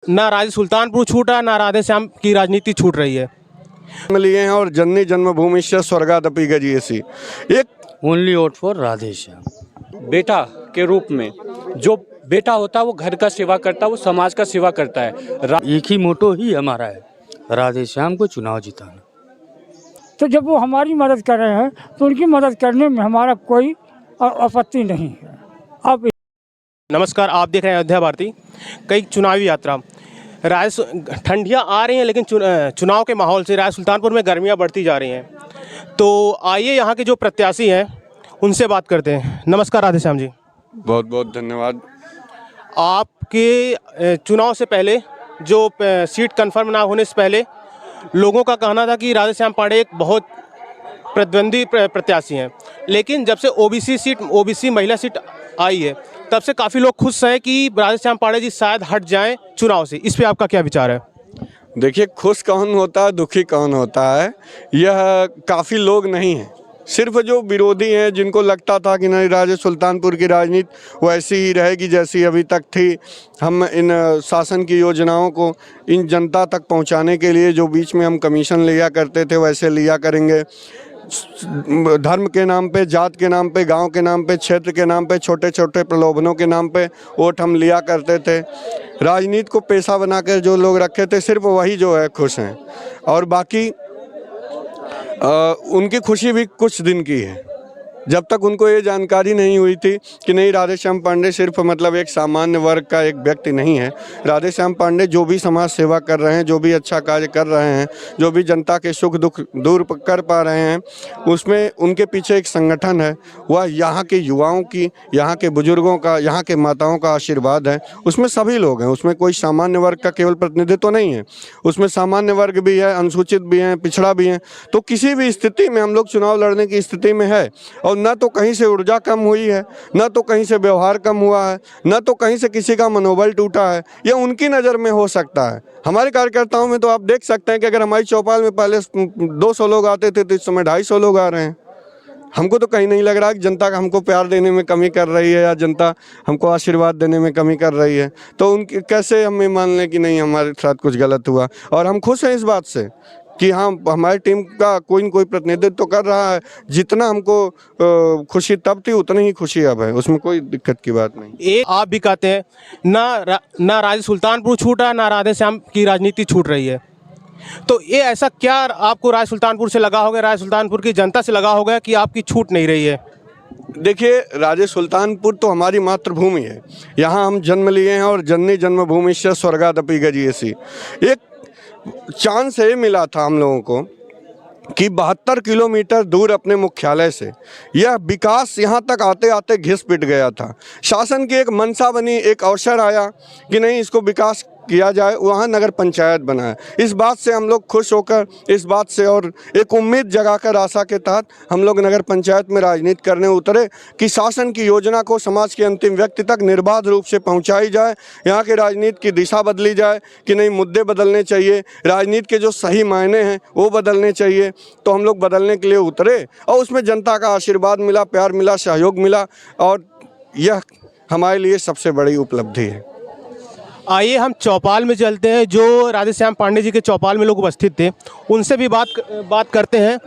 ना राजे सुल्तानपुर छूटा, ना राधे श्याम की राजनीति छूट रही है। लिए हैं और जननी जन्मभूमि स्वर्गादपि गजीयसी। एक only vote for Radhe Shyam. बेटा के रूप में जो बेटा होता है वो घर का सेवा करता है, वो समाज का सेवा करता है। एक ही मोटो ही हमारा है, राधे श्याम को चुनाव जिताना। तो जब वो हमारी मदद कर रहे हैं तो उनकी मदद करने में हमारा कोई आपत्ति नहीं है। अब नमस्कार, आप देख रहे हैं अयोध्या भारती। कई चुनावी यात्रा ठंडियाँ आ रही हैं, लेकिन चुनाव के माहौल से राय सुल्तानपुर में गर्मियाँ बढ़ती जा रही हैं। तो आइए यहाँ के जो प्रत्याशी हैं उनसे बात करते हैं। नमस्कार राधे श्याम जी। बहुत बहुत धन्यवाद। आपके चुनाव से पहले जो सीट कंफर्म ना होने से पहले लोगों का कहना था कि राधे श्याम पांडे एक बहुत प्रतिद्वंदी प्रत्याशी हैं, लेकिन जब से ओबीसी महिला सीट आई है तब से काफ़ी लोग खुश हैं कि राधे श्याम पांडे जी शायद हट जाएं चुनाव से। इस पे आपका क्या विचार है? देखिए, खुश कौन होता है, दुखी कौन होता है, यह काफ़ी लोग नहीं हैं। सिर्फ जो विरोधी हैं, जिनको लगता था कि नहीं राजे सुल्तानपुर की राजनीति वैसी ही रहेगी जैसी अभी तक थी, हम इन शासन की योजनाओं को इन जनता तक पहुंचाने के लिए जो बीच में हम कमीशन लिया करते थे वैसे लिया करेंगे। धर्म के नाम पे, जात के नाम पे, गांव के नाम पे, क्षेत्र के नाम पे, छोटे छोटे प्रलोभनों के नाम पे वोट हम लिया करते थे। राजनीति को पेशा बनाकर जो लोग रखे थे सिर्फ वही जो है खुश हैं, और बाकी उनकी खुशी भी कुछ दिन की है। जब तक उनको ये जानकारी नहीं हुई थी कि नहीं राधे श्याम पांडे सिर्फ मतलब एक सामान्य वर्ग का एक व्यक्ति नहीं है। राधे श्याम पांडे जो भी समाज सेवा कर रहे हैं, जो भी अच्छा कार्य कर रहे हैं, जो भी जनता के सुख दुख दूर कर पा रहे हैं, उसमें उनके पीछे एक संगठन है। वह यहाँ के युवाओं की, यहाँ के बुजुर्गों का, यहाँ के माताओं का आशीर्वाद है। उसमें सभी लोग हैं, उसमें कोई सामान्य वर्ग का केवल प्रतिनिधित्व नहीं है, उसमें सामान्य वर्ग भी है, अनुसूचित भी हैं, पिछड़ा भी हैं। तो किसी भी स्थिति में हम लोग चुनाव लड़ने की स्थिति में है, और न तो कहीं से ऊर्जा कम हुई है, न तो कहीं से व्यवहार कम हुआ है, न तो कहीं से किसी का मनोबल टूटा है। ये उनकी नज़र में हो सकता है। हमारे कार्यकर्ताओं में तो आप देख सकते हैं कि अगर हमारी चौपाल में पहले 200 लोग आते थे तो इस समय 250 लोग आ रहे हैं। हमको तो कहीं नहीं लग रहा कि जनता का हमको प्यार देने में कमी कर रही है या जनता हमको आशीर्वाद देने में कमी कर रही है। तो उनकी कैसे हम ये मान लें कि नहीं हमारे साथ कुछ गलत हुआ। और हम खुश हैं इस बात से कि हाँ, हमारी टीम का कोई न कोई प्रतिनिधित्व तो कर रहा है। जितना हमको खुशी तब थी उतनी ही खुशी अब है, उसमें कोई दिक्कत की बात नहीं। एक आप भी कहते हैं ना राजे सुल्तानपुर छूटा, ना राधे श्याम की राजनीति छूट रही है। तो ये ऐसा क्या आपको राय सुल्तानपुर से लगा होगा, राय सुल्तानपुर की जनता से लगा होगा कि आपकी छूट नहीं रही है? देखिए, राजे सुल्तानपुर तो हमारी मातृभूमि है। यहाँ हम जन्म लिए हैं और जननी जन्मभूमि स्वर्गादपि गजीयसी। एक चांस ये मिला था हम लोगों को कि 72 किलोमीटर दूर अपने मुख्यालय से यह विकास यहाँ तक आते आते घिस पिट गया था। शासन की एक मंशा बनी, एक अवसर आया कि नहीं इसको विकास किया जाए, वहाँ नगर पंचायत बना है। इस बात से हम लोग खुश होकर, इस बात से और एक उम्मीद जगाकर आशा के तहत हम लोग नगर पंचायत में राजनीति करने उतरे कि शासन की योजना को समाज के अंतिम व्यक्ति तक निर्बाध रूप से पहुंचाई जाए। यहाँ के राजनीति की दिशा बदली जाए कि नहीं, मुद्दे बदलने चाहिए, राजनीति के जो सही मायने हैं वो बदलने चाहिए। तो हम लोग बदलने के लिए उतरे और उसमें जनता का आशीर्वाद मिला, प्यार मिला, सहयोग मिला, और यह हमारे लिए सबसे बड़ी उपलब्धि है। आइए हम चौपाल में चलते हैं। जो राधे श्याम पांडे जी के चौपाल में लोग उपस्थित थे उनसे भी बात करते हैं,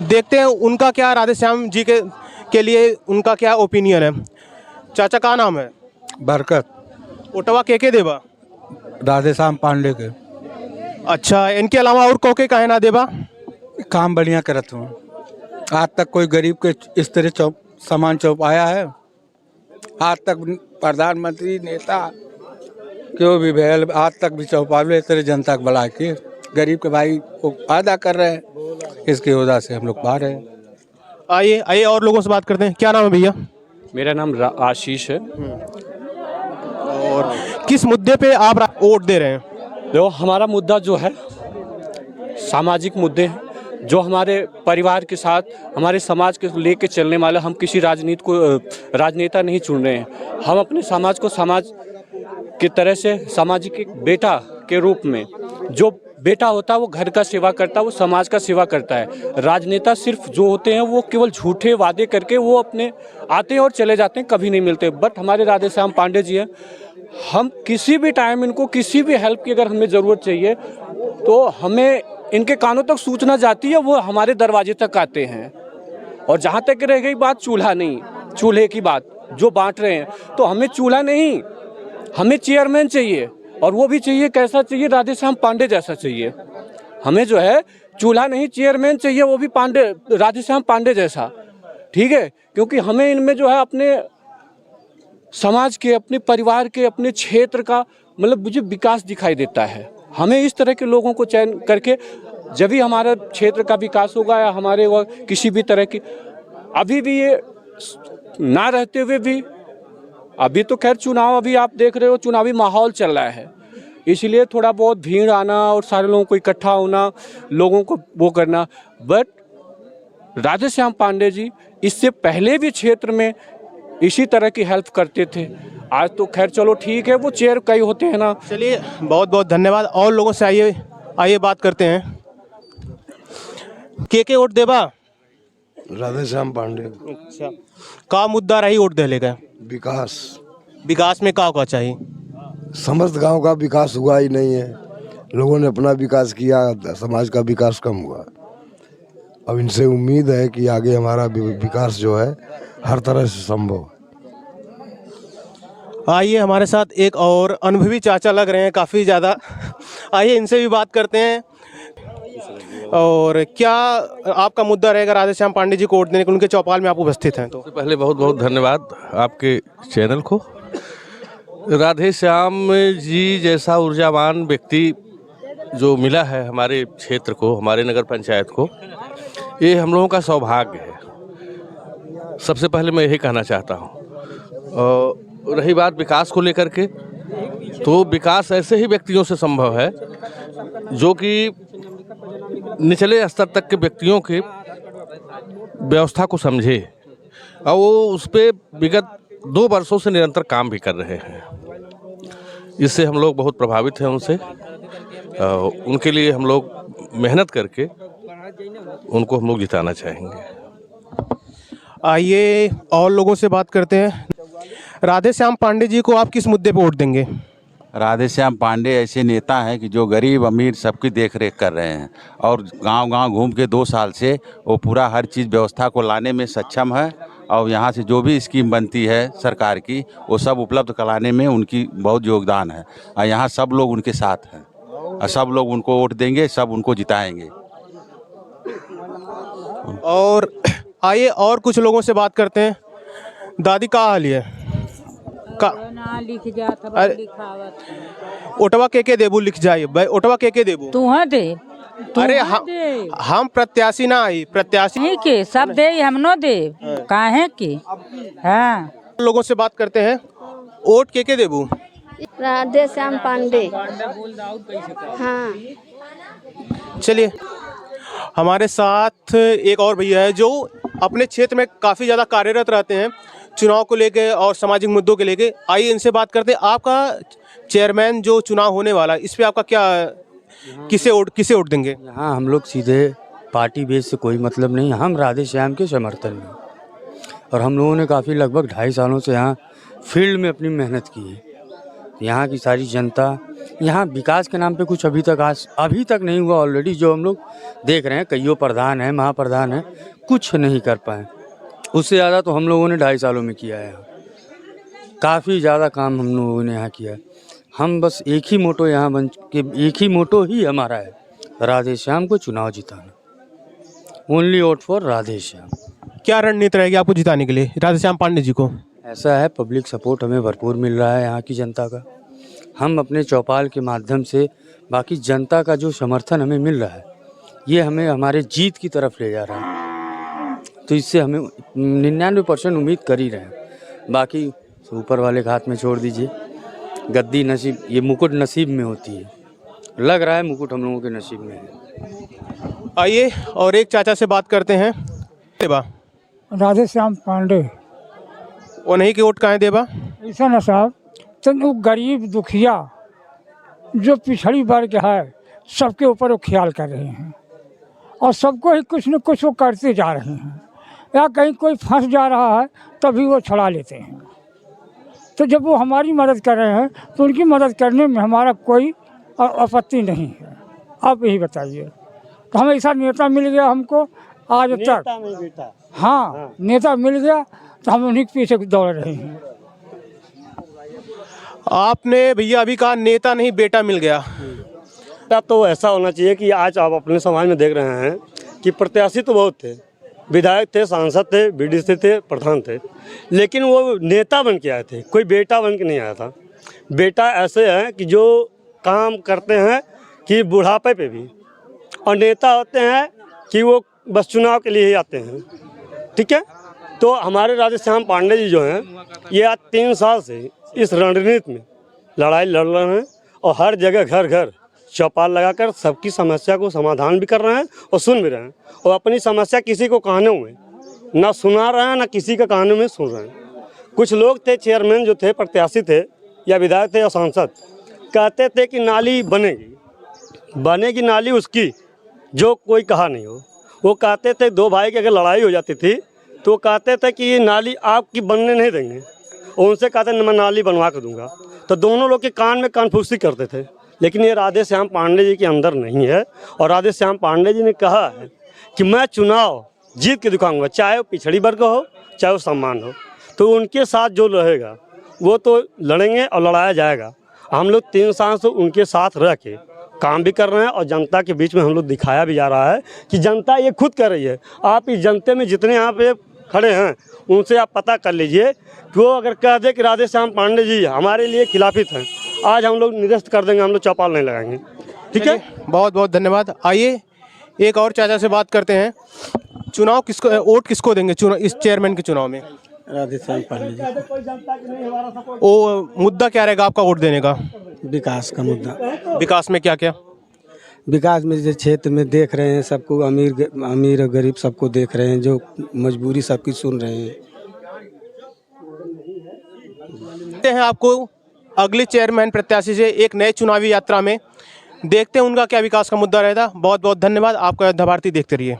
देखते हैं उनका क्या राधे श्याम जी के लिए उनका क्या ओपिनियन है। चाचा का नाम है? बरकत। ओटवा के देवा? राधे श्याम पांडे के। अच्छा, इनके अलावा और कोके काहे ना देवा? काम बढ़िया करत हूँ। आज तक कोई गरीब के इस तरह सामान चौप आया है? आज तक प्रधानमंत्री नेता क्यों भी भेल, आज तक भी चौपाल इस तरह जनता को बढ़ा के गरीब के भाई को फायदा कर रहे हैं। इसकी वजह से हम लोग बाहर हैं। आइए और लोगों से बात करते हैं। क्या नाम है भैया? मेरा नाम आशीष है। और किस मुद्दे पे आप वोट दे रहे हैं? देखो, हमारा मुद्दा जो है सामाजिक मुद्दे हैं, जो हमारे परिवार के साथ, हमारे समाज के लेके चलने वाले। हम किसी राजनेता नहीं चुन रहे हैं। हम अपने समाज को समाज की तरह से सामाजिक एक बेटा के रूप में, जो बेटा होता है वो घर का सेवा करता है, वो समाज का सेवा करता है। राजनेता सिर्फ जो होते हैं वो केवल झूठे वादे करके वो अपने आते हैं और चले जाते हैं, कभी नहीं मिलते। बट हमारे राधे श्याम पांडे जी हैं, हम किसी भी टाइम इनको किसी भी हेल्प की अगर हमें ज़रूरत चाहिए तो हमें इनके कानों तक सूचना जाती है, वो हमारे दरवाजे तक आते हैं। और जहाँ तक रह गई बात चूल्हे की बात जो बांट रहे हैं, तो हमें चूल्हा नहीं, हमें चेयरमैन चाहिए, और वो भी चाहिए कैसा चाहिए, राधेश्याम पांडे जैसा चाहिए। हमें जो है चूल्हा नहीं, चेयरमैन चाहिए, वो भी राधेश्याम पांडे जैसा, ठीक है। क्योंकि हमें इनमें जो है अपने समाज के, अपने परिवार के, अपने क्षेत्र का मतलब मुझे विकास दिखाई देता है। हमें इस तरह के लोगों को चयन करके जब भी हमारा क्षेत्र का विकास होगा या हमारे वह किसी भी तरह की, अभी भी ये ना रहते हुए भी, अभी तो खैर चुनाव, अभी आप देख रहे हो चुनावी माहौल चल रहा है, इसलिए थोड़ा बहुत भीड़ आना और सारे लोगों को इकट्ठा होना, लोगों को वो करना। बट राधेश्याम पांडे जी इससे पहले भी क्षेत्र में इसी तरह की हेल्प करते थे। आज तो खैर चलो ठीक है, वो चेयर कई होते हैं ना। चलिए बहुत बहुत धन्यवाद। और लोगों से आइए बात करते हैं। के वोट देबा? राधेश्याम पांडे। अच्छा, का मुद्दा रही वोट देले का? विकास में का चाहिए? समस्त गांव का विकास हुआ ही नहीं है, लोगों ने अपना विकास किया, समाज का विकास कम हुआ। अब इनसे उम्मीद है कि आगे हमारा विकास जो है हर तरह से संभव है। आइए हमारे साथ एक और अनुभवी चाचा लग रहे हैं काफ़ी ज़्यादा, आइए इनसे भी बात करते हैं। और क्या आपका मुद्दा रहेगा राधेश्याम पांडे जी को वोट देने के? उनके चौपाल में आप उपस्थित हैं तो पहले बहुत बहुत धन्यवाद आपके चैनल को। राधेश्याम जी जैसा ऊर्जावान व्यक्ति जो मिला है हमारे क्षेत्र को, हमारे नगर पंचायत को, ये हम लोगों का सौभाग्य है। सबसे पहले मैं यही कहना चाहता हूँ। और रही बात विकास को लेकर के, तो विकास ऐसे ही व्यक्तियों से संभव है जो कि निचले स्तर तक के व्यक्तियों के व्यवस्था को समझे, और वो उस पर विगत 2 वर्षों से निरंतर काम भी कर रहे हैं। इससे हम लोग बहुत प्रभावित हैं उनसे। उनके लिए हम लोग मेहनत करके उनको हम लोग जिताना चाहेंगे। आइए और लोगों से बात करते हैं। राधेश्याम पांडे जी को आप किस मुद्दे पे वोट देंगे? राधेश्याम पांडे ऐसे नेता हैं कि जो गरीब अमीर सबकी देख रेख कर रहे हैं, और गांव-गांव घूम के 2 साल से वो पूरा हर चीज़ व्यवस्था को लाने में सक्षम है। और यहाँ से जो भी स्कीम बनती है सरकार की, वो सब उपलब्ध कराने में उनकी बहुत योगदान है। और यहाँ सब लोग उनके साथ हैं और सब लोग उनको वोट देंगे, सब उनको जिताएंगे। और आइए और कुछ लोगों से बात करते हैं। दादी का हाल है का लिख जात ओटवा के देबू लिख जाइए भाई, ओटवा के देबू तू है दे। अरे हम प्रत्याशी ना आई, प्रत्याशी नहीं के सब दे, हम नो दे काहे की। हाँ, लोगों से बात करते हैं। वोट के देबू? राधेश्याम पांडे। हाँ, चलिए हमारे साथ एक और भैया है जो अपने क्षेत्र में काफ़ी ज़्यादा कार्यरत रहते हैं चुनाव को लेके और सामाजिक मुद्दों के लेके। आइए इनसे बात करते हैं। आपका चेयरमैन जो चुनाव होने वाला है, इस पे आपका क्या, किसे वोट देंगे? हाँ, हम लोग सीधे पार्टी बेस से कोई मतलब नहीं, हम राधेश्याम के समर्थन में। और हम लोगों ने काफ़ी लगभग 2.5 सालों से यहाँ फील्ड में अपनी मेहनत की है। यहाँ की सारी जनता, यहाँ विकास के नाम पे कुछ अभी तक नहीं हुआ। ऑलरेडी जो हम लोग देख रहे हैं, कईयों प्रधान हैं, महाप्रधान हैं, कुछ नहीं कर पाए। उससे ज़्यादा तो हम लोगों ने 2.5 सालों में किया है। काफ़ी ज़्यादा काम हम लोगों ने यहाँ किया है। हम बस एक ही मोटो यहाँ बन के, एक ही मोटो ही हमारा है, राधेश्याम को चुनाव जिताना। Only vote for Radheshyam. क्या रणनीति रहेगी आपको जिताने के लिए राधेश्याम पांडे जी को? ऐसा है, पब्लिक सपोर्ट हमें भरपूर मिल रहा है यहाँ की जनता का। हम अपने चौपाल के माध्यम से बाकी जनता का जो समर्थन हमें मिल रहा है, ये हमें हमारे जीत की तरफ ले जा रहा है। तो इससे हमें 99% उम्मीद कर ही रहे हैं। बाकी ऊपर वाले के हाथ में छोड़ दीजिए। गद्दी नसीब, ये मुकुट नसीब में होती है। लग रहा है मुकुट हम लोगों के नसीब में है। आइए और एक चाचा से बात करते हैं। देबा राधेश्याम पांडे। वो नहीं कि वोट कहाँ देबा? ऐसा ना साहब, तो वो गरीब दुखिया जो पिछड़ी वर्ग है, सबके ऊपर वो ख्याल कर रहे हैं और सबको ही कुछ न कुछ वो करते जा रहे हैं। या कहीं कोई फंस जा रहा है तभी वो छुड़ा लेते हैं। तो जब वो हमारी मदद कर रहे हैं तो उनकी मदद करने में हमारा कोई आपत्ति नहीं है। आप यही बताइए। तो हमें ऐसा नेता मिल गया हमको आज तक। हाँ, नेता मिल गया तो हम उन्हीं के पीछे दौड़ रहे हैं। आपने भैया अभी कहा नेता नहीं बेटा मिल गया। तो ऐसा होना चाहिए कि आज आप अपने समाज में देख रहे हैं कि प्रत्याशी तो बहुत थे, विधायक थे, सांसद थे, बीडीसी थे, प्रधान थे, लेकिन वो नेता बन के आए थे, कोई बेटा बन के नहीं आया था। बेटा ऐसे हैं कि जो काम करते हैं कि बुढ़ापे पे भी, और नेता होते हैं कि वो बस चुनाव के लिए ही आते हैं। ठीक है, तो हमारे राधेश्याम पांडे जी जो हैं ये आज 3 साल से इस रणनीति में लड़ाई लड़ रहे हैं और हर जगह घर घर चौपाल लगाकर सबकी समस्या को समाधान भी कर रहे हैं और सुन भी रहे हैं, और अपनी समस्या किसी को कहने में ना सुना रहे हैं ना किसी का कहने में सुन रहे हैं। कुछ लोग थे, चेयरमैन जो थे, प्रत्याशी थे या विधायक थे या सांसद, कहते थे कि नाली बनेगी नाली उसकी जो कोई कहा नहीं हो। वो कहते थे 2 भाई की अगर लड़ाई हो जाती थी तो कहते थे कि ये नाली आपकी बनने नहीं देंगे, और उनसे कहते मैं नाली बनवा कर दूंगा। तो दोनों लोग के कान में कानफूसी करते थे, लेकिन ये राधेश्याम पांडे जी के अंदर नहीं है। और राधेश्याम पांडे जी ने कहा है कि मैं चुनाव जीत के दिखाऊंगा, चाहे वो पिछड़ी वर्ग हो चाहे वो सम्मान हो। तो उनके साथ जो रहेगा वो तो लड़ेंगे और लड़ाया जाएगा। हम लोग 3 साल से उनके साथ रह के काम भी कर रहे हैं और जनता के बीच में हम लोग दिखाया भी जा रहा है कि जनता ये खुद कर रही है। आप इस जनता में जितने यहाँ पे खड़े हैं उनसे आप पता कर लीजिए कि वो अगर कह दे कि राधेश्याम पांडे जी हमारे लिए खिलाफित हैं, आज हम लोग निरस्त कर देंगे, हम लोग चौपाल नहीं लगाएंगे। ठीक है, बहुत बहुत धन्यवाद। आइए एक और चाचा से बात करते हैं। चुनाव किसको, वोट किसको देंगे चुनाव, इस चेयरमैन के चुनाव में? राधेश्याम पांडे जी। वो मुद्दा क्या रहेगा आपका वोट देने का? विकास का मुद्दा। विकास में क्या क्या? विकास में जैसे क्षेत्र में देख रहे हैं सबको, अमीर और गरीब सबको देख रहे हैं, जो मजबूरी सबकी सुन रहे हैं। आपको अगले चेयरमैन प्रत्याशी से एक नए चुनावी यात्रा में देखते हैं उनका क्या विकास का मुद्दा रहता। बहुत बहुत धन्यवाद। आपका योद्धा भारती देखते रहिए।